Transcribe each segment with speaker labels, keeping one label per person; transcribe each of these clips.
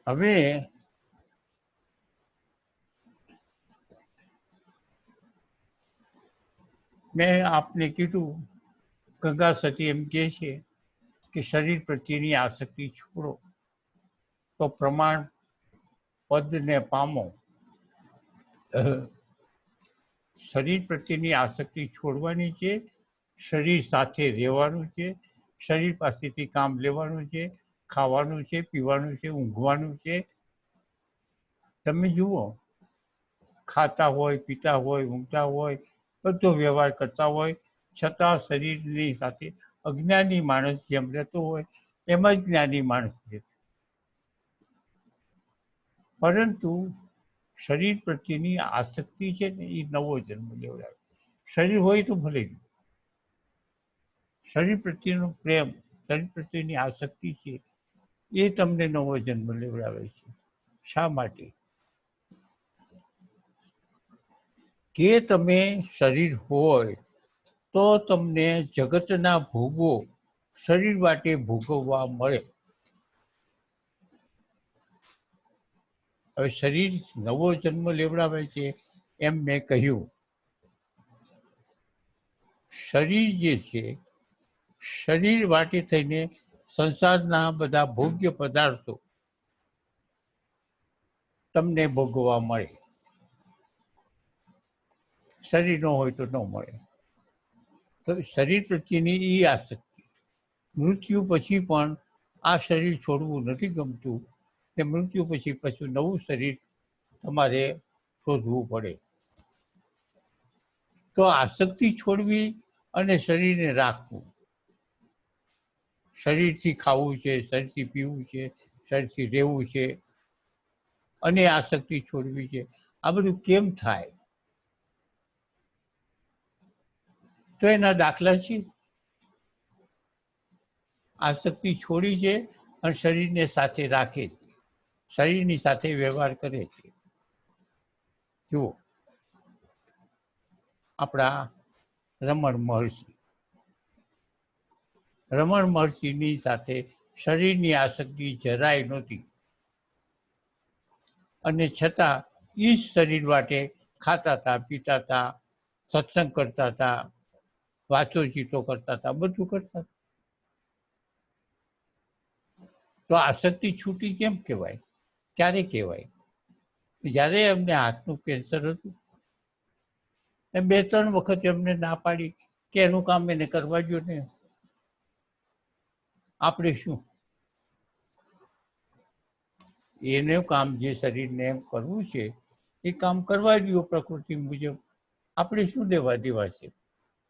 Speaker 1: હવે મેં આપને કીધું, ગંગા સતી એમ કહે છે કે શરીર પ્રત્યેની આસક્તિ છોડો તો પ્રમાણ પદને પામો. શરીર પ્રત્યેની આસક્તિ છોડવાની છે, શરીર સાથે રહેવાનું છે, શરીર પાસેથી કામ લેવાનું છે, ખાવાનું છે, પીવાનું છે, ઊંઘવાનું છે. તમે જુઓ, ખાતા હોય, પીતા હોય, ઊંઘતા હોય, બધો વ્યવહાર કરતા હોય, છતાં શરીરની સાથે અજ્ઞાની માણસ જેમ રહેતો હોય એમ જ જ્ઞાની માણસ રહેતો. પરંતુ શરીર પ્રત્યેની આસક્તિ છે ને એ નવો જન્મ લેવડાવે. શરીર હોય તો ભલે, શરીર પ્રત્યેનો પ્રેમ, શરીર પ્રત્યેની આસક્તિ છે એ તમને નવો જન્મ લેવડાવે છે. શા માટે? કે તમે શરીર હોય તો તમને જગતના ભોગો શરીર માટે ભોગવવા મળે. હવે શરીર નવો જન્મ લેવડાવે છે એમ મેં કહ્યું. શરીર જે છે, શરીર માટે થઈને સંસારના બધા ભોગ્ય પદાર્થો તમને ભોગવવા મળે. શરીર ન હોય તો ન મળે. તો શરીર પ્રત્યેની એ આસક્તિ, મૃત્યુ પછી પણ આ શરીર છોડવું નથી ગમતું, તે મૃત્યુ પછી પાછું નવું શરીર તમારે શોધવું પડે. તો આસક્તિ છોડવી અને શરીરને રાખવું. શરીરથી ખાવું છે, શરીરથી પીવું છે, શરીરથી રહેવું છે અને આસક્તિ છોડવી છે. આ બધું કેમ થાય? તો એના દાખલા છે. આસક્તિ છોડી છે અને શરીરને સાથે રાખે છે, શરીરની સાથે વ્યવહાર કરે છે. જુઓ, આપણા રમણ મહર્ષિની સાથે શરીરની આસક્તિ જરાય નહોતી, અને છતાં એ જ શરીર માટે ખાતા હતા, પીતા હતા, સત્સંગ કરતા હતા, વાતોચીતો કરતા હતા, બધું કરતા હતા. તો આસક્તિ છૂટી કેમ કહેવાય? ક્યારે કહેવાય? જ્યારે એમને હાથનું કેન્સર હતું, એ 2-3 વખત એમને ના પાડી કે એનું કામ એને કરવા જો ને. આપણે શું, એનું કામ જે શરીરને એમ કરવું છે એ કામ કરવા દો પ્રકૃતિ મુજબ. આપણે શું દેવા દેવા છે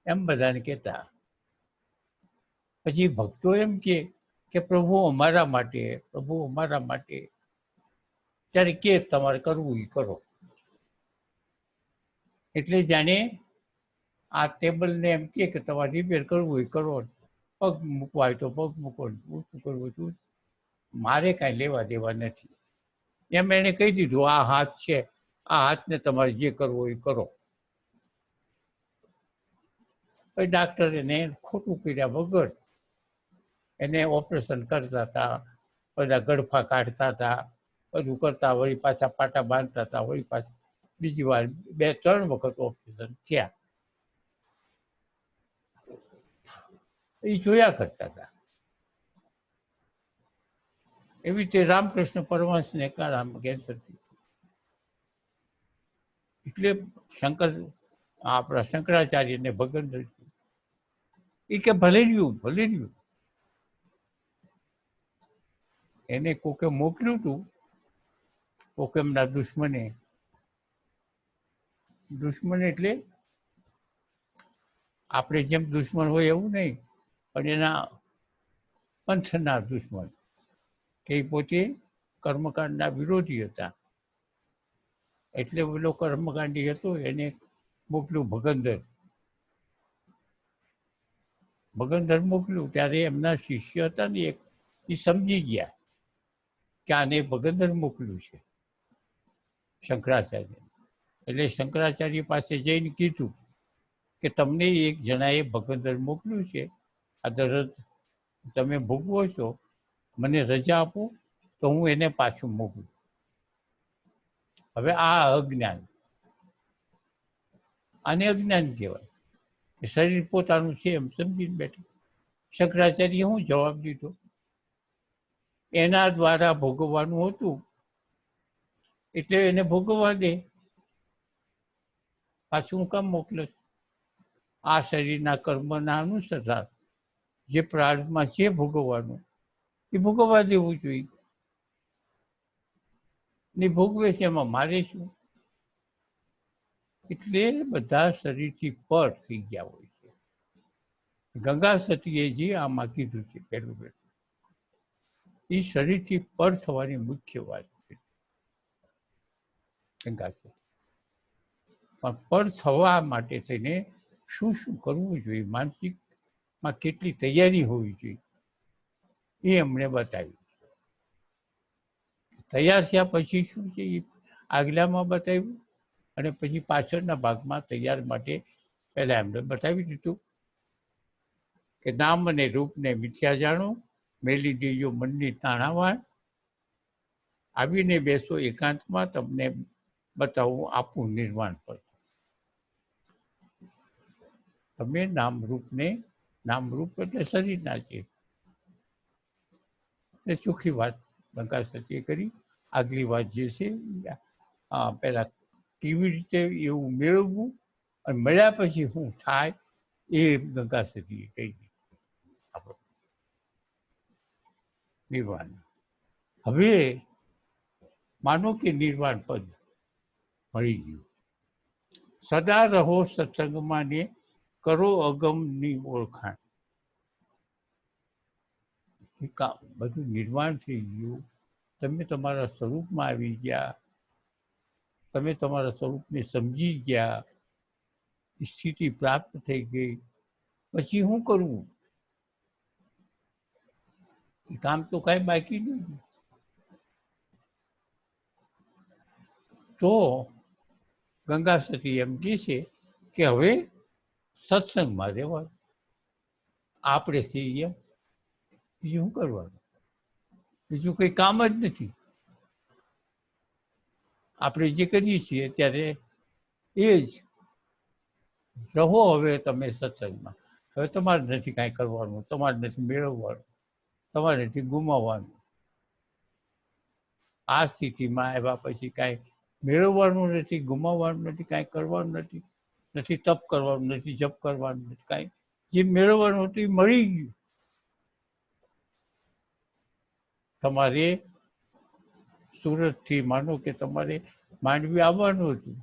Speaker 1: એમ બધાને કહેતા. પછી ભક્તો એમ કે પ્રભુ અમારા માટે, પ્રભુ અમારા માટે. ત્યારે કે તમારે કરવું એ કરો. એટલે જાણે આ ટેબલને એમ કે તમારે રિપેર કરવું એ કરો, પગ મૂકવા હોય તો પગ મૂકો, ઊંચું કરવું છું. મારે કાંઈ લેવા દેવા નથી. એમ એને કહી દીધું, આ હાથ છે, આ હાથને તમારે જે કરવો એ કરો. પછી ડાક્ટર એને ખોટું કર્યા વગર એને ઓપરેશન કરતા હતા, બધા ગળફા કાઢતા હતા, બધું કરતા, વળી પાછા પાટા બાંધતા હતા, વળી પાછા બીજી વાર 2-3 વખત ઓપરેશન થયા. એ જોયા કરતા હતા. એવી રીતે રામકૃષ્ણ પરમહંસને કાળામાં કેન્સર થયું. એટલે આપણા શંકરાચાર્યને ભગંદર એ કે ભલે રહ્યું. એને કોકે મોકલ્યું હતું, કોકે એમના દુશ્મન એટલે આપણે જેમ દુશ્મન હોય એવું નહીં, પણ એના પંથના દુશ્મન, કે એ પોતે કર્મકાંડના વિરોધી હતા. એટલે પેલો કર્મકાંડી હતો, એને મોકલ્યું ભગંદર મોકલ્યું. ત્યારે એમના શિષ્ય હતા ને એક, એ સમજી ગયા કે આને ભગંદર મોકલ્યું છે શંકરાચાર્ય. એટલે શંકરાચાર્ય પાસે જઈને કીધું કે તમને એક જણાએ ભગંદર મોકલ્યું છે, આ દરદ તમે ભોગવો છો, મને રજા આપો તો હું એને પાછું મૂકું. હવે આ અજ્ઞાન, આને અજ્ઞાન કહેવાય. શરીર પોતાનું છે એમ સમજીને બેઠા. શંકરાચાર્ય હું જવાબ દીધો, એના દ્વારા ભોગવવાનું હતું એટલે એને ભોગવવા દે, પાછું હું કામ મોકલે? આ શરીરના કર્મના અનુસાર જે પ્રારબ્ધમાં છે ભોગવવાનું એ ભોગવવા દેવું જોઈએ. ને ભોગવે છે એમાં મારે શું? એટલે બધા શરીરથી પર થઈ ગયા હોય છે. ગંગા સતીએ જે આમાં કીધું છે પહેલું એ શરીરથી પર થવાની મુખ્ય વાત છે. ગંગા સતી પણ પર થવા માટે થઈને શું શું કરવું જોઈએ, માનસિકમાં કેટલી તૈયારી હોવી જોઈએ એ એમણે બતાવ્યું. તૈયાર થયા પછી શું છે એ આગલામાં બતાવ્યું, અને પછી પાછળના ભાગમાં તૈયાર માટે પહેલા એમણે બતાવી દીધું કે નામ અને રૂપને મિથ્યા જાણો, મેલી દેજો મનની તાણાવાણ, આવીને બેસો એકાંતમાં, તમને બતાવું આપું નિર્વાણ પર. તમે નામરૂપને, નામરૂપ એટલે શરીરના છે એ ચોખ્ખી વાત ગંગા સતીએ કરી. આગલી વાત જે છે પહેલા કેવી રીતે એવું મેળવવું અને મળ્યા પછી શું થાય એ ગંગા સતીએ કહી દીધું. આપણો નિર્વાણ. હવે માનો કે નિર્વાણ પદ મળી ગયું. સદા રહો સત્સંગમાં ને કરો અગમની ઓળખાણ. બધું નિર્વાણ થઈ ગયું, તમે તમારા સ્વરૂપમાં આવી ગયા, તમે તમારા સ્વરૂપને સમજી ગયા, સ્થિતિ પ્રાપ્ત થઈ ગઈ. પછી શું કરવું? કામ તો કાંઈ બાકી નથી. તો ગંગા સતી એમ કહે છે કે હવે સત્સંગમાં રહેવાનું. આપણે છીએ એમ, બીજું શું કરવાનું? બીજું કંઈ કામ જ નથી. આપણે જે કરીએ છીએ ત્યારે એ જ રહો. હવે તમે સત્સંગમાં, હવે તમારે નથી કાંઈ કરવાનું, તમારે નથી મેળવવાનું, તમારે નથી ગુમાવવાનું. આ સ્થિતિમાં આવ્યા પછી કાંઈ મેળવવાનું નથી, ગુમાવવાનું નથી, કાંઈ કરવાનું નથી, નથી તપ કરવાનું, નથી જપ કરવાનું નથી, કાંઈ. જે મેળવવાનું હતું એ મળી ગયું. તમારે સુરતથી માનો કે તમારે માંડવી આવવાનું હતું,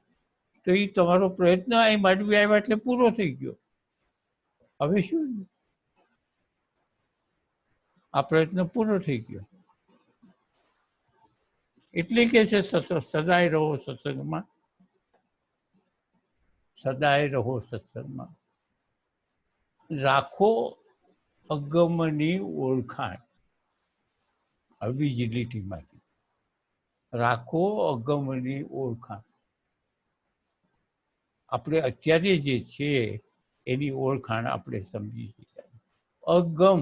Speaker 1: તો એ તમારો પ્રયત્ન અહીં માંડવી આવ્યા એટલે પૂરો થઈ ગયો. હવે શું? આ પ્રયત્ન પૂરો થઈ ગયો. એટલે કે છે સદાય રહો સત્સંગમાં, સદાય રહો સત્સંગમાં, રાખો અગમની ઓળખાણ. આવી જ લીટીમાંથી રાખો અગમની ઓળખાણ. આપણે અત્યારે જે છે એની ઓળખાણ આપણે સમજી શકાય. અગમ,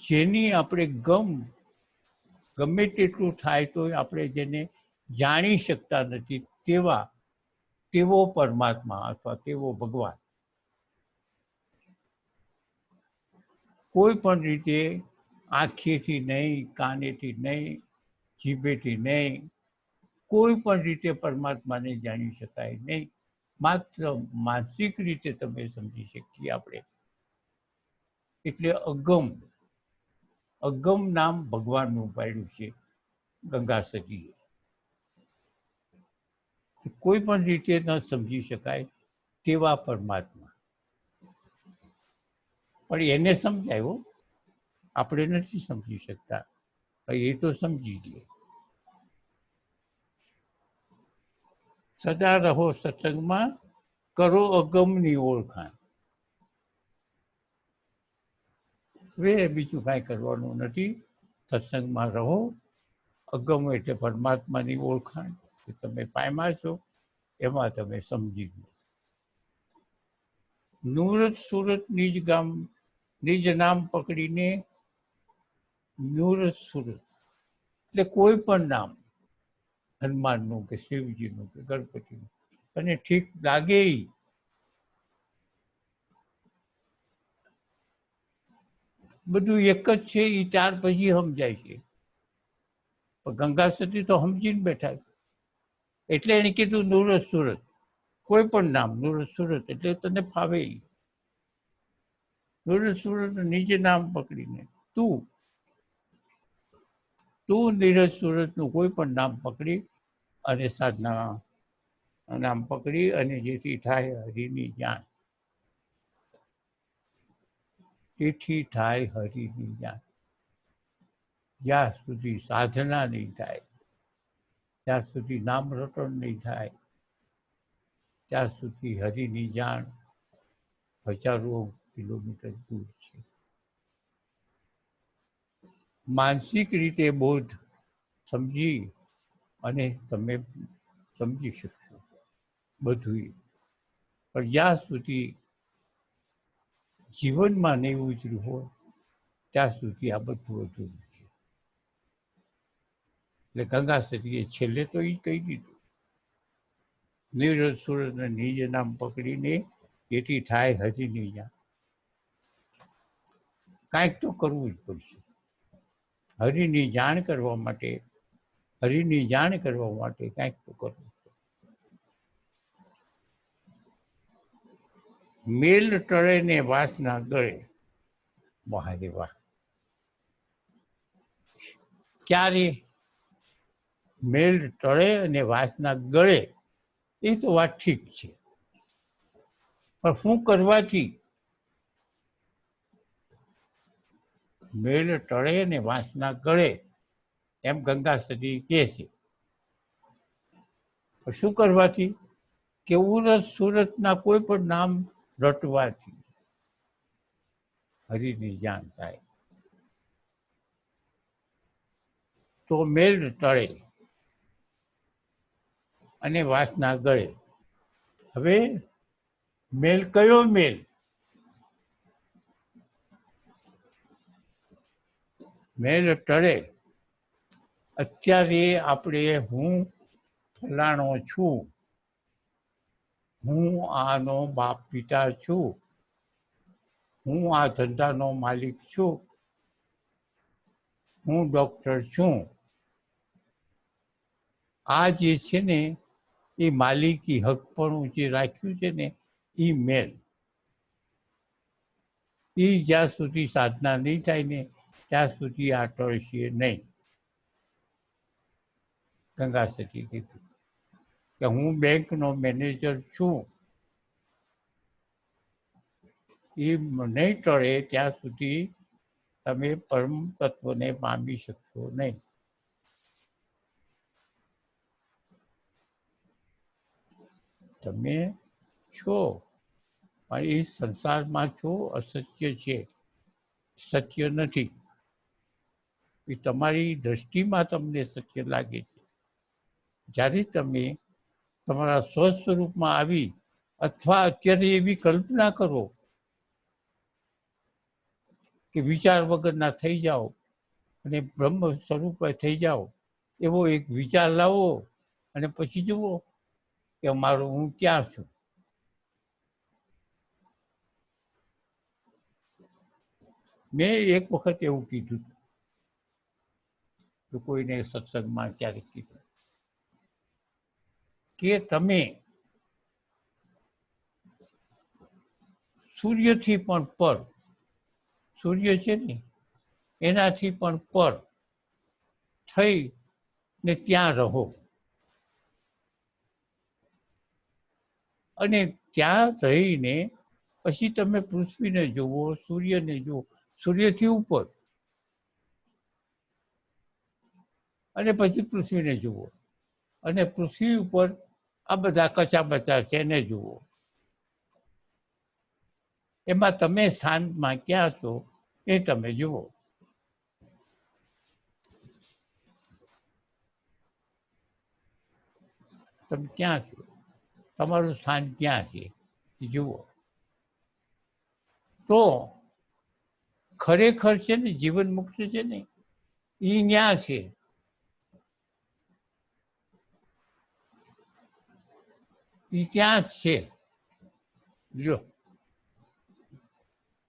Speaker 1: જેની આપણે ગમે તેટલું થાય તો આપણે જેને જાણી શકતા નથી તેવો પરમાત્મા અથવા તેવો ભગવાન. કોઈ પણ રીતે આંખેથી નહીં, કાનેથી નહીં, જીભેથી નહીં, કોઈ પણ રીતે પરમાત્માને જાણી શકાય નહીં. માત્ર માનસિક રીતે તમે સમજી શકીએ આપણે. એટલે અગમ, અગમ નામ ભગવાનનું પાડ્યું છે ગંગા સતીએ. કોઈ પણ રીતે ન સમજી શકાય તેવા પરમાત્મા. પણ એને સમજાયો, આપણે નથી સમજી શકતા, એ તો સમજી લે. સદા રહો સત્સંગમાં, કરો અગમની ઓળખાણ. હવે બીજું કાંઈ કરવાનું નથી. સત્સંગમાં રહો. અગમ એટલે પરમાત્માની ઓળખાણ કે તમે પામ્યા છો, એમાં તમે સમજી લો. નુરત સુરત નિજ ગામ, નિજ નામ પકડીને નૂર સુરત એટલે કોઈ પણ નામ, હનુમાનનું કે શિવજીનું કે ગણપતિનું, અને ઠીક લાગે ઈ. બધું એક જ છે એ ત્યાર પછી સમજાય છે. પણ ગંગા સતી તો સમજીને બેઠા છે. એટલે એને કીધું નૂર સુરત, કોઈ પણ નામ નૂર સુરત એટલે તને ફાવે. નૂર સુરત નીચે નામ પકડીને તું નીરજ સુરતનું કોઈ પણ નામ પકડી અને સાધના નામ પકડી અને જેથી થાય હરિની જાણ, તેથી થાય હરિની જાણ. જ્યાં સુધી સાધના નહીં થાય, ત્યાં સુધી નામ રટણ નહીં થાય, ત્યાં સુધી હરિની જાણ હજારો કિલોમીટર દૂર છે. માનસિક રીતે બોધ સમજી અને તમે સમજી શકશો બધું, પણ જ્યાં સુધી જીવનમાં નહીં ઉતર્યું હોય ત્યાં સુધી આ બધું અધૂરું છે. એટલે ગંગા સતીએ છેલ્લે તો એ કહી દીધું, નીરજ સુરત નિજ નામ પકડીને જેથી થાય હરિની જાણ. કાંઈક તો કરવું જ પડશે. હરિની જાણ કરવા માટે, હરિની જાણ કરવા માટે કાંઈક તો કરવું. મેલ ટળે ને વાસના ગળે. મહાદેવ વાહ! ક્યારે મેલ ટળે અને વાસના ગળે એ તો વાત ઠીક છે, પણ શું કરવાથી મેલ ટળે ને વાસના ગળે એમ ગંગા સતી કહે છે. શું કરવાથી? કે ઉરત સુરતના કોઈ પણ નામ રટવાથી હરિની જાણ થાય તો મેલ ટળે અને વાસના ગળે. હવે મેલ કયો મેલ? મેલ ટળે અત્યારે આપણે હું ફલાણો છું, હું આનો બાપ પિતા છું, હું આ ધંધાનો માલિક છું, હું ડોક્ટર છું, આ જે છે ને એ માલિકી હકપણું જે રાખ્યું છે ને એ મેલ, એ જ્યાં સુધી સાધના નહીં થાય ને ત્યાં સુધી આ ટળશે નહીં. ગંગા સતી કીધું કે હું બેંકનો મેનેજર છું, એ નહીં ટળે ત્યાં સુધી તમે પરમ તત્વને પામી શકશો નહીં. તમે છો પણ એ સંસારમાં છો, અસત્ય છે, સત્ય નથી. એ તમારી દ્રષ્ટિમાં તમને સત્ય લાગે છે. જ્યારે તમે તમારા સ્વ સ્વરૂપમાં આવી અથવા અત્યારે એવી કલ્પના કરો કે વિચાર વગરના થઈ જાઓ અને બ્રહ્મ સ્વરૂપે થઈ જાઓ, એવો એક વિચાર લાવો અને પછી જુઓ કે મારું હું ક્યાં છું. મેં એક વખત એવું કીધું કે કોઈને સત્સંગમાં ક્યારેક કીધું કે તમે સૂર્યથી પણ પર, સૂર્ય છે ને એનાથી પણ પર થઈ ને ત્યાં રહો, અને ત્યાં રહીને પછી તમે પૃથ્વીને જુઓ, સૂર્યને જુઓ, સૂર્યથી ઉપર, અને પછી પૃથ્વીને જુઓ, અને પૃથ્વી ઉપર આ બધા કચા બચા છે એને જુઓ. એમાં તમે સ્થાનમાં ક્યાં છો એ તમે જુઓ. તમે ક્યાં છો, તમારું સ્થાન ક્યાં છે જુઓ. તો ખરેખર છે ને જીવન મુક્ત છે ને ઈ ન્યા છે. ઈ ત્યાં જ છે. જો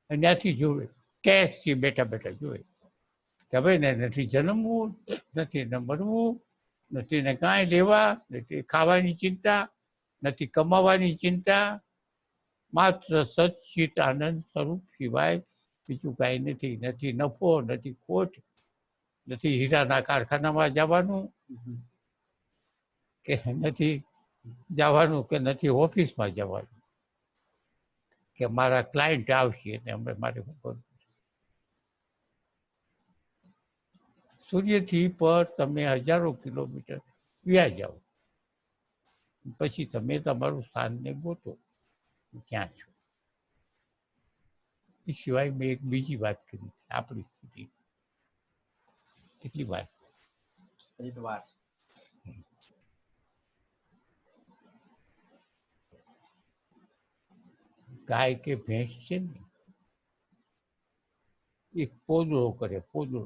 Speaker 1: ત્યાંથી જોવે કેશથી બેઠા બેઠા જોવે કે ભાઈ ને નથી જન્મવું, નથી ને મરવું, નથી ને કાંઈ લેવા, નથી ખાવાની ચિંતા, નથી કમાવાની ચિંતા, માત્ર સચ્ચિત આનંદ સ્વરૂપ સિવાય બીજું કાંઈ નથી. નથી નફો, નથી ખોટ, નથી હીરાના કારખાનામાં જવાનું, કે નથી જવાનું, કે નથી ઓફિસમાં જવાનું, કે મારા ક્લાયન્ટ આવશે અને અમે મારે શું કરવું. સૂર્યથી પર તમે હજારો કિલોમીટર વ્યા જાઓ, પછી તમે તમારું સ્થાનને ગોતો ક્યાં છો. એ સિવાય મેં એક બીજી વાત કરી, આપણી સ્થિતિ કેટલી વાત. ગાય કે ભેંસ છે ને, એક પોદળો કરે, પોદળો.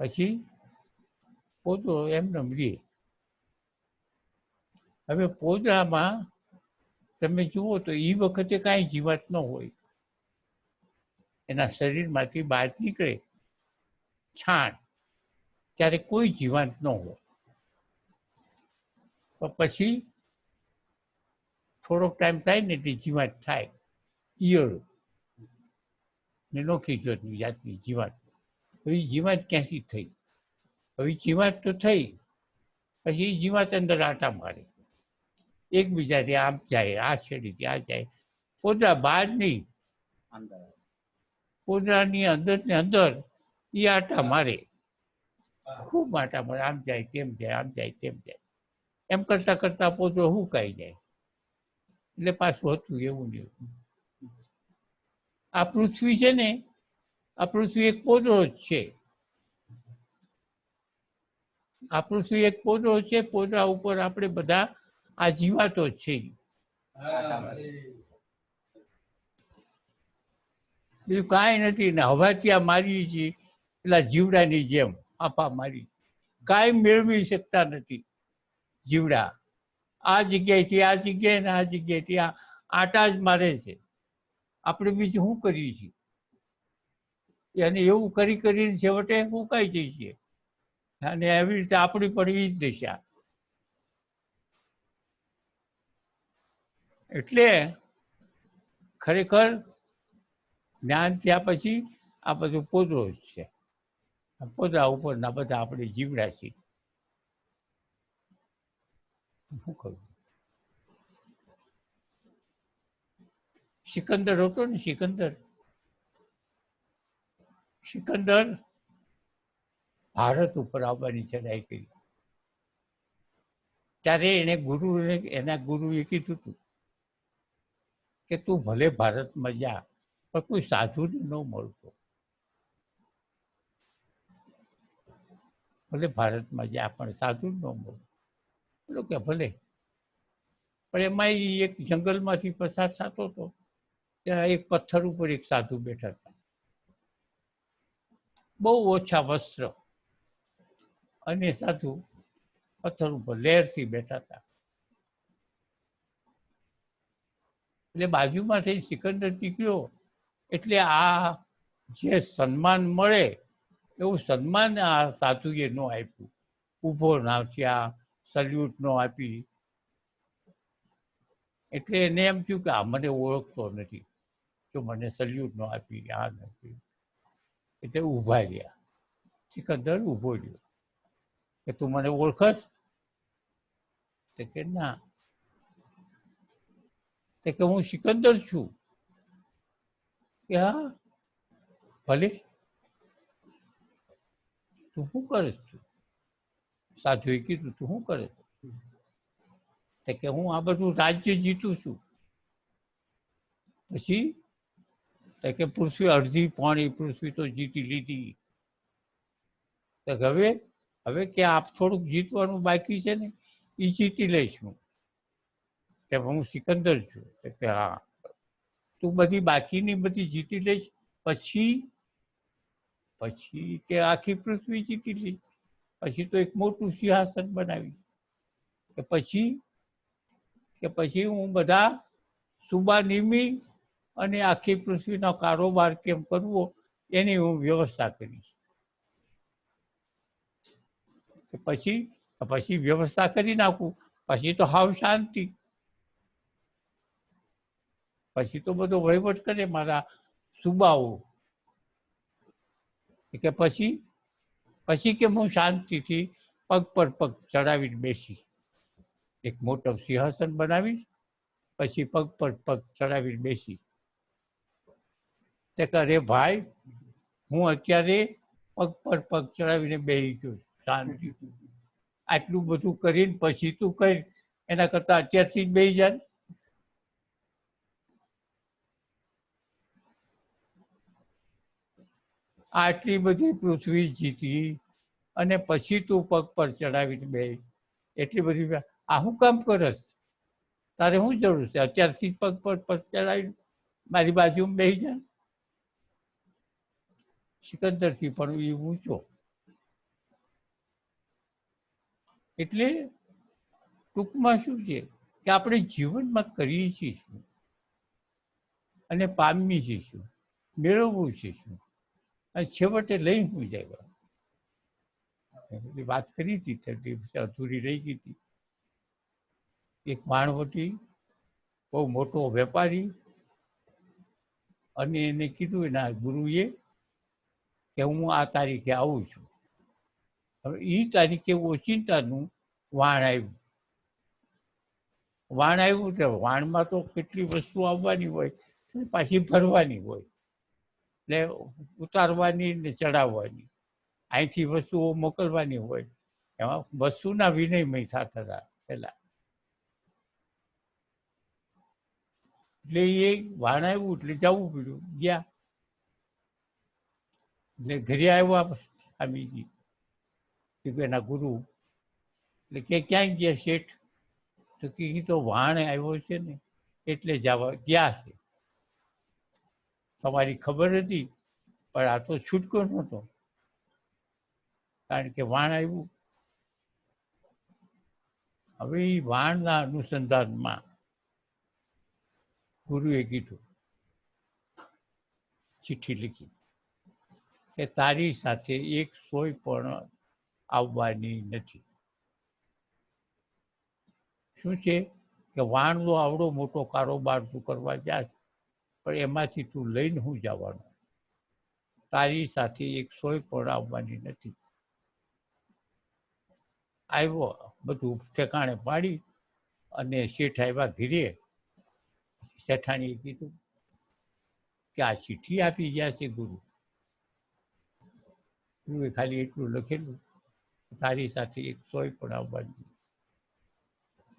Speaker 1: પછી પોદળો એમને રે. હવે પોદળામાં તમે જુઓ તો એ વખતે કાંઈ જીવાત ન હોય. એના શરીરમાંથી બહાર નીકળે છાણ, ત્યારે કોઈ જીવાત ન હોય. પણ પછી થોડોક ટાઈમ થાય ને એટલે જીવાત થાય. ઈયળો ને નોખી જાતની જીવાત. હવે જીવાત ક્યાંથી થઈ? હવે જીવાત તો થઈ, પછી જીવાત અંદર આટા મારે, એકબીજાથી આમ જાય, આ છેડીથી આ જાય. પોદળા બહાર નહીં, પોદળાની અંદર ને અંદર એ આટા મારે, ખૂબ આટા મારે. આમ જાય તેમ જાય, આમ જાય તેમ જાય. એમ કરતા કરતા પોદળો હુકાઈ જાય. એટલે પાછું હતું એવું ને એવું. આ પૃથ્વી છે ને, આ પૃથ્વી એક પોદળો જ છે. આ પૃથ્વી એક પોદળો છે. પોદળા ઉપર આપણે બધા આ જીવાતો જ છે. બીજું કાંઈ નથી. ને હવા ત્યાં મારીએ છીએ પેલા જીવડાની જેમ આપા મારી, કાંઈ મેળવી શકતા નથી જીવડા. આ જગ્યાએથી આ જગ્યાએ ને આ જગ્યાએથી આ આટા જ મારે છે. આપણે બીજું શું કરીએ છીએ? અને એવું કરી કરીને છેવટે મુકાઈ જઈએ છીએ. અને એવી રીતે આપણી પણ એ જ દિશા. એટલે ખરેખર જ્ઞાન થયા પછી આ બધું પોદળો જ છે. પોદળા ઉપરના બધા આપણે જીવડા છીએ. શું કહ્યું? સિકંદર હતો ને, સિકંદર ભારત ઉપર આવવાની ચડાઈ કરી. ત્યારે એના ગુરુએ કીધું હતું કે તું ભલે ભારતમાં જા, પણ કોઈ સાધુને ન મળતો. ભલે ભારતમાં જા પણ સાધુ ન મળતો. બોલો કે ભલે. પણ એમાં એક જંગલમાંથી પસાર થતો હતો, ત્યાં એક પથ્થર ઉપર એક સાધુ બેઠા હતા, બહુ ઓછા વસ્ત્ર, અને સાધુ પથ્થર ઉપર લહેરથી બેઠા હતા. એટલે બાજુમાંથી સિકંદર નીકળ્યો, એટલે આ જે સન્માન મળે એવું સન્માન આ સાધુએ ન આપ્યું. ઊભો ના થયા, સલ્યુટ ન આપી. એટલે એને એમ થયું કે આ મને ઓળખતો નથી, તો મને સલ્યુટ ન આપી, આ નથી. એટલે ઊભા રહ્યા. સિકંદર ઊભો રહ્યો કે તું મને ઓળખસ? તો કે ના. તો કે હું સિકંદર છું. કે હા ભલે. તું શું કરે છું? સાધુએ કીધું તું શું કરે? તો કે હું આ બધું રાજ્ય જીતું છું. પછી તો કે પૃથ્વી અડધી પાણી પૃથ્વી તો જીતી લીધી. તો હવે કે આપ થોડુંક જીતવાનું બાકી છે ને, એ જીતી લઈશ હું. કે હું સિકંદર છું. કે હા તું બધી બાકીની બધી જીતી લઈશ, પછી પછી કે આખી પૃથ્વી જીતી લઈશ, પછી તો એક મોટું સિંહાસન બનાવીશ, કે પછી હું બધા સુબા નિમી અને આખી પૃથ્વીનો કારોબાર કેમ કરવો એની હું વ્યવસ્થા કરીશ. પછી વ્યવસ્થા કરી નાખું, પછી તો હાવ શાંતિ, પછી તો બધો વહીવટ કરે મારા સુબાઓ. કે પછી કે હું શાંતિથી પગ પર પગ ચડાવીને બેસી, એક મોટો સિંહાસન બનાવીશ, પછી પગ પર પગ ચડાવીને બેસી. તે કરે ભાઈ, હું અત્યારે પગ પર પગ ચડાવીને બેસી ગયો શાંતિ. આટલું બધું કરીને પછી તું કઈ, એના કરતા અત્યારથી જ બેસી જાય. આટલી બધી પૃથ્વી જીતી અને પછી તું પગ પર ચડાવીને બે, એટલી બધી આ શું કામ કરસ? તારે શું જરૂર છે? અત્યારથી જ પગ પર પગ ચડાવી મારી બાજુમાં બેસી જાય. સિકંદરથી પણ એ ઊંચો. એટલે ટૂંકમાં શું છે કે આપણે જીવનમાં કરીએ છીએ શું અને પામીએ છીએ શું, મેળવવું છે શું, અને છેવટે લઈ હું જાય. વાત કરી હતી અધૂરી રહી ગઈ હતી. એક માણવટી બહુ મોટો વેપારી, અને એને કીધું એના ગુરુએ કે હું આ તારીખે આવું છું. હવે એ તારીખે ઓચિંતાનું વાણ આવ્યું. એટલે વાણમાં તો કેટલી વસ્તુ આવવાની હોય, પાછી ભરવાની હોય, એટલે ઉતારવાની ને ચડાવવાની, અહીંથી વસ્તુઓ મોકલવાની હોય, એમાં વસ્તુના વિનિમય થતા હતા પેલા. એટલે એ વાણ આવ્યું એટલે જવું પડ્યું. ગયા એટલે ઘરે આવ્યા સ્વામીજી, એના ગુરુ. એટલે કે ક્યાંય ગયા શેઠ? તો કે એ તો વાણ આવ્યો છે ને એટલે જવા ગયા છે. તમારી ખબર હતી પણ આ તો છૂટકો નહોતો, કારણ કે વાણ આવ્યું. હવે એ વાણના અનુસંધાનમાં ગુરુએ કીધું, ચિઠ્ઠી લીખી કે તારી સાથે એક સોય પણ આવવાની નથી. શું છે કે વાણનો આવડો મોટો કારોબાર તું કરવા જાય, પણ એમાંથી તું લઈને હું જવાનું? તારી સાથે એક સોય પણ આવવાની નથી. આવ્યો, બધું ઠેકાણે પાડી અને શેઠ આવ્યા ઘીરે. શેઠાણીએ કીધું કે આ ચિઠ્ઠી આપી ગયા છે ગુરુ. ગુરુએ ખાલી એટલું લખેલું, તારી સાથે એક સોય પણ આવવાની.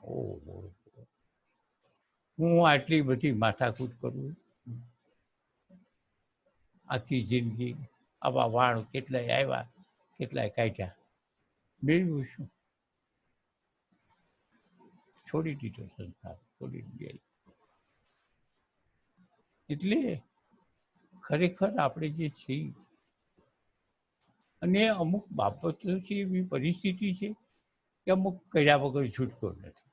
Speaker 1: ઓહો, હું આટલી બધી માથાકૂટ કરું, આખી જિંદગી આવા વાણ કેટલાય આવ્યા, કેટલાય કાઢ્યા, મેળવ્યું શું? છોડી દીધો સંસાર, છોડી દીધો. એટલે ખરેખર આપણે જે છીએ, અને અમુક બાબતો છે, એવી પરિસ્થિતિ છે કે અમુક કર્યા વગર છૂટકો નથી.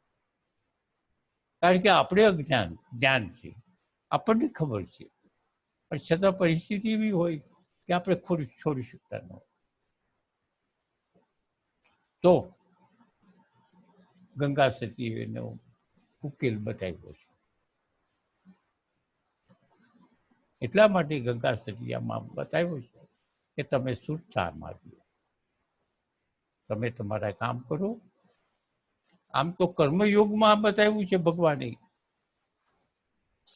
Speaker 1: કારણ કે આપણે જ્ઞાન છે, આપણને ખબર છે, પણ છતાં પરિસ્થિતિ એવી હોય કે આપણે છોડી શકતા ન હોય. તો ગંગા સતીએ એનો ઉકેલ બતાવ્યો છે. એટલા માટે ગંગા સતીયામાં બતાવ્યો છે કે તમે સુરતા માર્યો, તમે તમારા કામ કરો. આમ તો કર્મયોગમાં બતાવ્યું છે ભગવાને,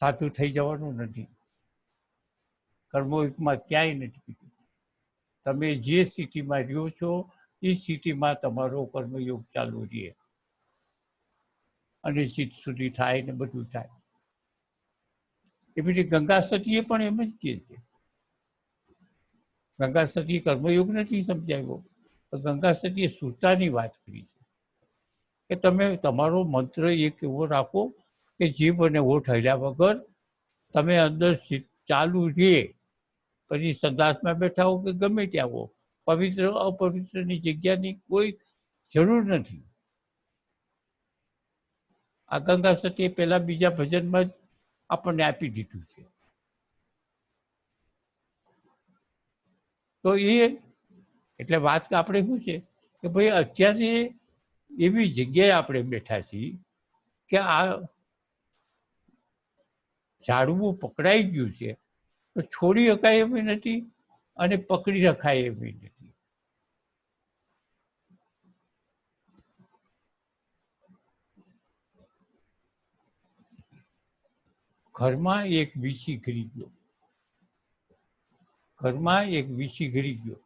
Speaker 1: સાચું થઈ જવાનું નથી. કર્મયોગમાં ક્યાંય નથી કીધું. તમે જે સ્થિતિમાં રહ્યો છો એ સ્થિતિમાં તમારો કર્મયોગ ચાલુ રહે, અને ચિત્ત સુધી થાય ને બધું થાય. એવી રીતે ગંગા સતીએ પણ એમ જ કહે છે. ગંગા સતીએ કર્મયોગ નથી સમજાવ્યો, ગંગા સતીએ સુરતાની વાત કરી છે કે તમે તમારો મંત્ર એક એવો રાખો કે જીભ અને હોઠ હલ્યા વગર તમે અંદર ચાલુ રે પછી સંદાસમાં બેઠા હો કે ગમે ત્યાં હો, પવિત્ર અપવિત્રની જગ્યાની કોઈ જરૂર નથી. આ ગંગા સતીએ પેલા બીજા ભજનમાં જ આપણને આપી દીધું છે. તો એ એટલે વાત આપણે શું છે કે ભાઈ અત્યારે એવી જગ્યાએ આપણે બેઠા છીએ કે આ ઝાડવું પકડાઈ ગયું છે તો છોડી શકાય એવી નથી અને પકડી રખાય એવી નથી. ઘરમાં એક વીછી ઘરી ગયો, ઘરમાં એક વીછી ઘરી ગયો.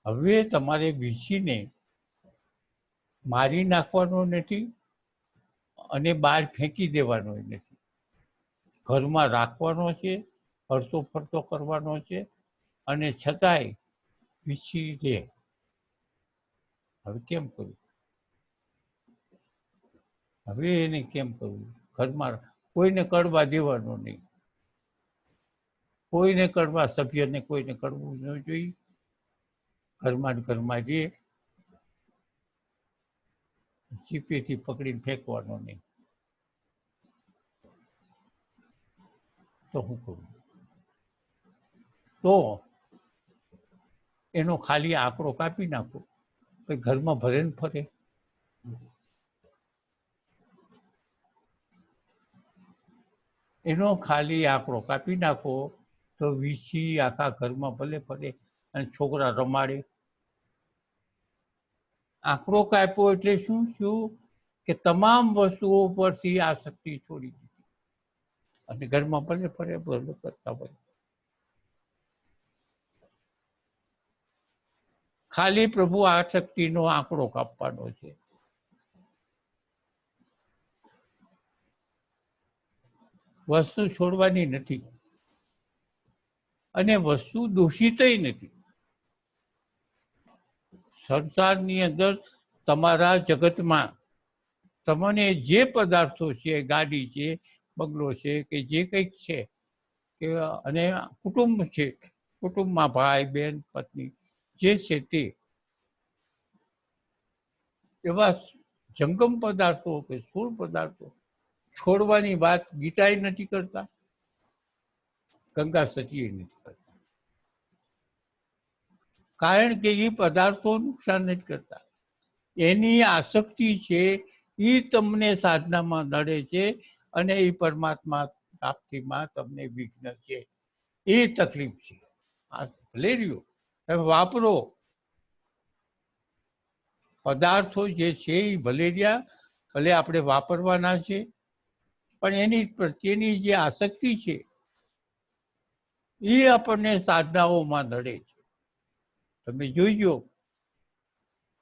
Speaker 1: હવે તમારે વીછીને મારી નાખવાનો નથી અને બહાર ફેંકી દેવાનો નથી. ઘરમાં રાખવાનો છે, ફરતો ફરતો કરવાનો છે અને છતાંય વીછી રહે. હવે કેમ કરવું? હવે એને કેમ કરવું? ઘરમાં કોઈને કડવા દેવાનો નહીં, કોઈને કડવા સભ્યને કોઈને કડવું ન જોઈએ. ઘરમાં રહે, ચીપેથી પકડીને ફેંકવાનો નહીં. તો શું કરું? તો એનો ખાલી આંકડો કાપી નાખો, ઘરમાં ભરે ને ફરે. એનો ખાલી આંકડો કાપી નાખો તો વીછી આખા ઘરમાં ભલે ફરે અને છોકરા રમાડે. આંકડો કાપ્યો એટલે શું થયું કે તમામ વસ્તુઓ પરથી આસક્તિ છોડી દીધી અને ઘરમાં ભલે ફરે ભલે કરતા હોય. ખાલી પ્રભુ આસક્તિનો આંકડો કાપવાનો છે. વસ્તુ છોડવાની નથી અને વસ્તુ દોષિતય નથી. સંસારની અંદર તમારા જગતમાં તમને જે પદાર્થો છે, ગાડી છે, બંગલો છે કે જે કંઈક છે કે અને કુટુંબ છે, કુટુંબમાં ભાઈ બહેન પત્ની જે છે તે એવા જંગમ પદાર્થો કે સ્થૂળ પદાર્થો છોડવાની વાત ગીતાએ નથી કરતા, ગંગા સતીએ નથી કરતા. કારણ કે એ પદાર્થો નુકસાન નથી કરતા. એની આસક્તિ છે એ તમને સાધનામાં નડે છે અને એ પરમાત્મા પ્રાપ્તિમાં તમને વિઘ્ન છે. એ તકલીફ છે. આ ભલે રહ્યો તમે વાપરો, પદાર્થો જે છે એ ભલે રહ્યા, ભલે આપણે વાપરવાના છે, પણ એની પ્રત્યેની જે આસક્તિ છે એ આપણને સાધનાઓમાં નડે છે. તમે જોઈજો,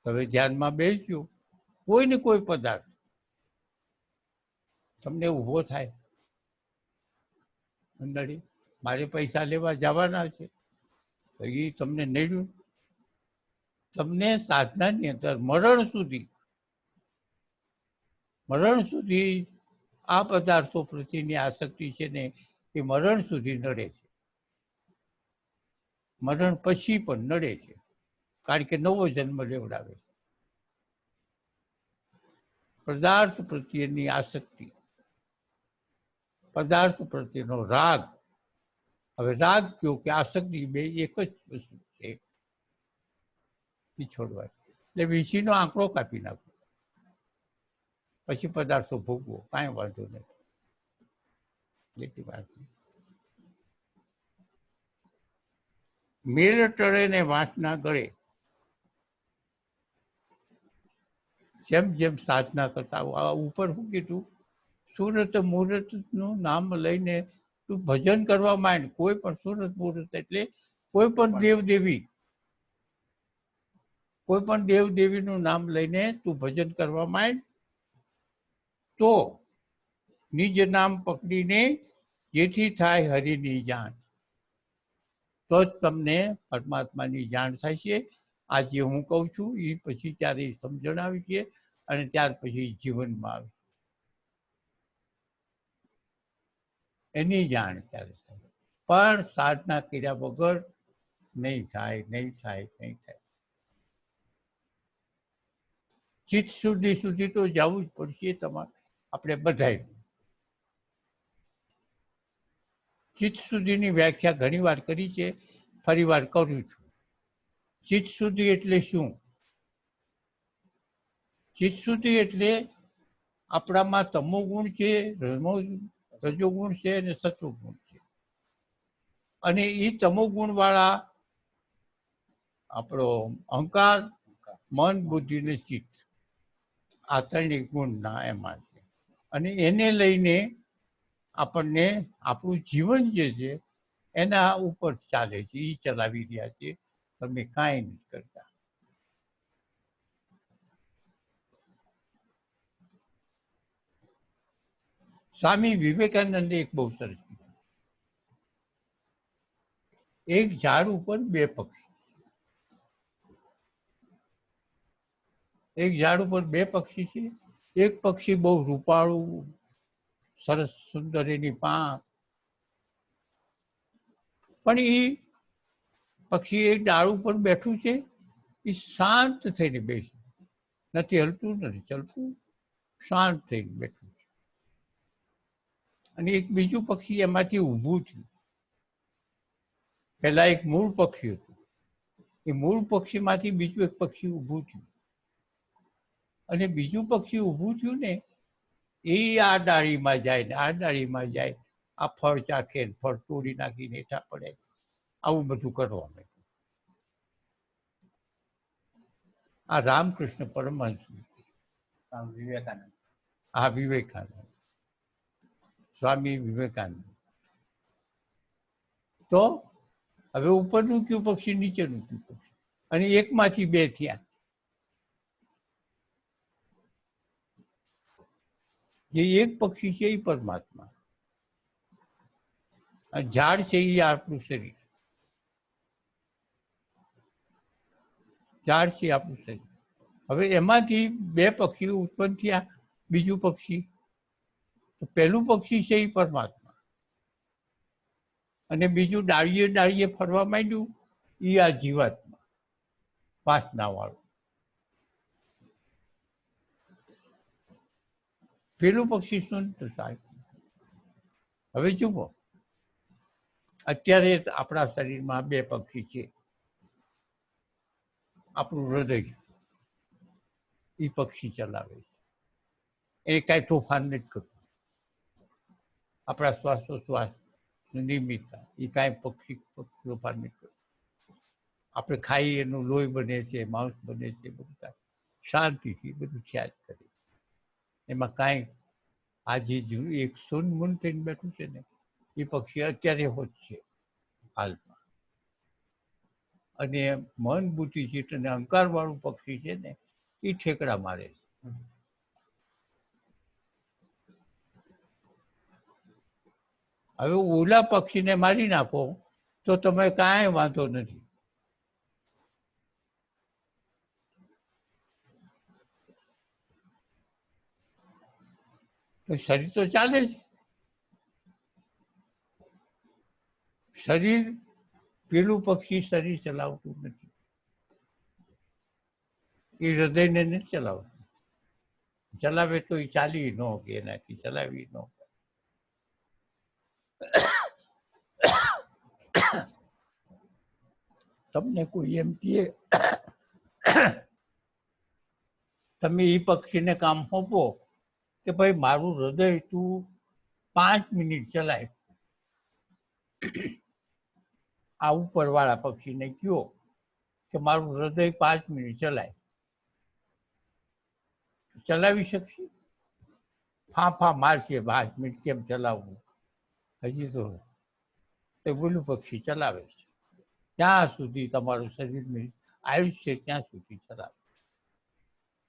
Speaker 1: તમે ધ્યાનમાં બેસજો, કોઈ ને કોઈ પદાર્થ તમને ઊભો થાય નડે. મારે પૈસા લેવા જવાના છે તો એ તમને નડ્યું. તમને સાધનાની અંદર મરણ સુધી આ પદાર્થો પ્રત્યેની આસક્તિ છે ને એ મરણ સુધી નડે છે. મરણ પછી પણ નડે છે, કારણ કે નવો જન્મ લેવડાવે. પદાર્થ પ્રત્યેની આસક્તિ, પદાર્થ પ્રત્યેનો રાગ. હવે રાગ કયો કે આસક્તિ બે એક જ વસ્તુ છે, છોડવાય. એટલે વીછીનો આંકડો કાપી નાખો, પછી પદાર્થો ભોગવો, કાંઈ વાંધો નથી. એટલી વાત. મેળ ટળે ને વાંસના ગળે. જેમ જેમ સાધના કરતા ઉપર શું કીધું, સુરત મુહૂર્ત નું નામ લઈને તું ભજન કરવા માંડ. કોઈ પણ સુરત મુહૂર્ત એટલે કોઈ પણ દેવદેવી, કોઈ પણ દેવદેવીનું નામ લઈને તું ભજન કરવા માંડ, તો નિજ નામ પકડીને જેથી થાય હરિની જાણ, તો જ તમને પરમાત્માની જાણ થાય છે. આજે હું કહું છું એ પછી ત્યારે સમજણ આવી છે અને ત્યાર પછી જીવનમાં આવે. એની જાણ ત્યારે થાય. પણ સાધના કર્યા વગર નહીં થાય, નહીં થાય, નહીં થાય. ચિત્ત સુધી તો જવું જ પડશે તમારે, આપણે બધાય. ચિત્ત સુધીની વ્યાખ્યા ઘણી વાર કરી છે, ફરી વાર કરું છું. ચિત્ત સુધી એટલે શું? ચિત્ત સુધી એટલે આપણામાં તમોગુણ છે, રજોગુણ છે અને સત્વગુણ છે. અને એ તમોગુણ વાળા આપણો અહંકાર, મન, બુદ્ધિ ને ચિત્ત, આ ત્રણેય ગુણના એમાં છે. અને એને લઈને આપણને આપણું જીવન જે છે એના ઉપર ચાલે છે, એ ચલાવી રહ્યા છે. તમે કાંઈ નથી કરતા. સ્વામી વિવેકાનંદે એક બહુ સરસ કીધું, એક ઝાડ ઉપર બે પક્ષી. એક ઝાડ ઉપર બે પક્ષી છે. એક પક્ષી બહુ રૂપાળું, સરસ, સુંદર એની પાંખ, પણ એ પક્ષી એક ડાળ ઉપર બેઠું છે, એ શાંત થઈને બેસી, નથી હલતું, નથી ચલતું, શાંત થઈને બેઠું છે. અને એક બીજું પક્ષી એમાંથી ઊભું થયું. પહેલા એક મૂળ પક્ષી હતું, એ મૂળ પક્ષીમાંથી બીજું એક પક્ષી ઊભું થયું. અને બીજું પક્ષી ઊભું થયું ને, એ આ ડાળીમાં જાય ને આ ડાળીમાં જાય, આ ફળ ચાખે, ફળ તોડી નાખીને હેઠા પડે, આવું બધું કરવા માંડ્યું. આ રામકૃષ્ણ પરમહંસ, વિવેકાનંદ, હા વિવેકાનંદ, સ્વામી વિવેકાનંદ. તો હવે ઉપરનું કયું પક્ષી, નીચેનું કયું પક્ષી, અને એકમાંથી બે થયા. જે એક પક્ષી છે એ પરમાત્મા, ઝાડ છે એ આપણું શરીર, ઝાડ છે આપણું શરીર. હવે એમાંથી બે પક્ષીઓ ઉત્પન્ન થયા. બીજું પક્ષી, પહેલું પક્ષી છે એ પરમાત્મા, અને બીજું ડાળીએ ડાળીએ ફરવા માંડ્યું, એ આ જીવાત્મા, વાસના વાળું. પેલું પક્ષી શું સાહેબ? હવે જુઓ, અત્યારે આપણા શરીરમાં બે પક્ષી છે. આપણું હૃદય, એ પક્ષી ચલાવે છે, એ કાંઈ તોફાન નથી કરતું. આપણા શ્વાસોશ્વાસ નિયમિતતા, એ કાંઈ પક્ષી તોફાન નથી કરતું. આપણે ખાઈ એનું લોહી બને છે, માંસ બને છે, બધું શાંતિથી બધું થયા જ કરે. એમાં કાંઈ આ જે એક શૂન્ય મૂન થઈને બેઠું છે ને, એ પક્ષી અત્યારે હોત છે હાલમાં. અને મન, બુદ્ધિ, ચિત્ત અને અહંકાર વાળું પક્ષી છે ને, એ ઠેકડા મારે છે. હવે ઓલા પક્ષીને મારી નાખો તો તમે કાંઈ વાંધો નથી. તો શરીર તો ચાલે છે. શરીર, પેલું પક્ષી શરીર ચલાવતું નથી, એ હૃદયને નથી ચલાવતું. ચલાવે તો એ ચાલી ન કે એનાથી ચલાવી ન. તમને કોઈ એમ કહે તમે એ પક્ષીને કામ સોંપો કે ભાઈ મારું હૃદય તું 5 મિનિટ ચલાય, આ ઉપરવાળા પક્ષીને કહો કે મારું હૃદય 5 મિનિટ ચલાય, ચલાવી શકશે? ફાંફા મારશે, 5 મિનિટ કેમ ચલાવવું? હજી તો બોલું પક્ષી ચલાવે છે. ત્યાં સુધી તમારું શરીરની આયુષ્ય ત્યાં સુધી ચલાવે,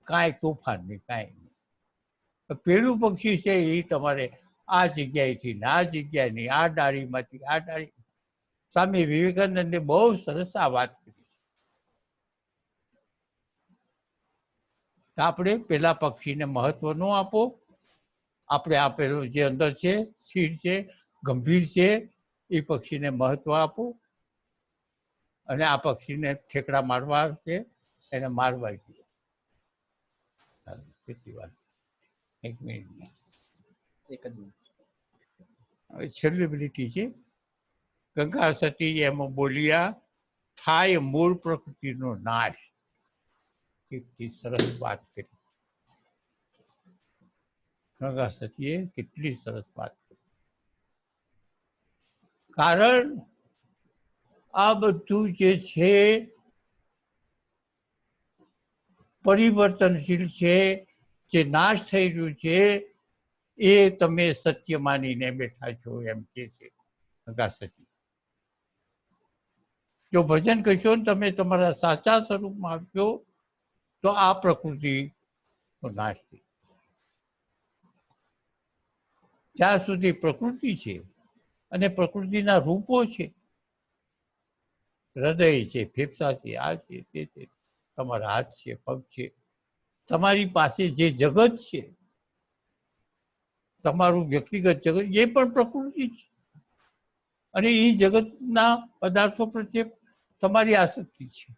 Speaker 1: કાંઈ તોફાન નહીં, કાંઈ નહીં. પેલું પક્ષી છે એ તમારે આ જગ્યાએથી આ જગ્યાની, આ ડાળીમાંથી આ ડાળી. સ્વામી વિવેકાનંદે બહુ સરસ આ વાત કરી. આપણે પેલા પક્ષીને મહત્વ ન આપો. આપણે આપેલું જે અંદર છે, શીર છે, ગંભીર છે એ પક્ષીને મહત્વ આપો અને આ પક્ષીને ઠેકડા મારવા છે એને મારવા જોઈએ. કેટલી વાર? 1 મિનિટ.
Speaker 2: એક જ મિનિટ.
Speaker 1: હવે સેલિબ્રિટી છે ગંગા સતી એમાં બોલ્યા થાય મૂળ પ્રકૃતિનો નાશ. કેટલી સરસ વાત કરી ગંગા સતીએ, કેટલી સરસ વાત કરી. કારણ આ બધું જે છે પરિવર્તનશીલ છે, જે નાશ થઈ રહ્યું છે એ તમે સત્ય માનીને બેઠા છો એમ કે છે ગંગા સતી. જો ભજન કરશો ને તમે તમારા સાચા સ્વરૂપમાં આવશો તો આ પ્રકૃતિનો નાશ થઈ. જ્યાં સુધી પ્રકૃતિ છે અને પ્રકૃતિના રૂપો છે, હૃદય છે, ફેફસા છે, આ છે, તે છે, તમારા હાથ છે, પગ છે, તમારી પાસે જે જગત છે, તમારું વ્યક્તિગત જગત એ પણ પ્રકૃતિ છે અને એ જગતના પદાર્થો પ્રત્યે તમારી આસક્તિ છે.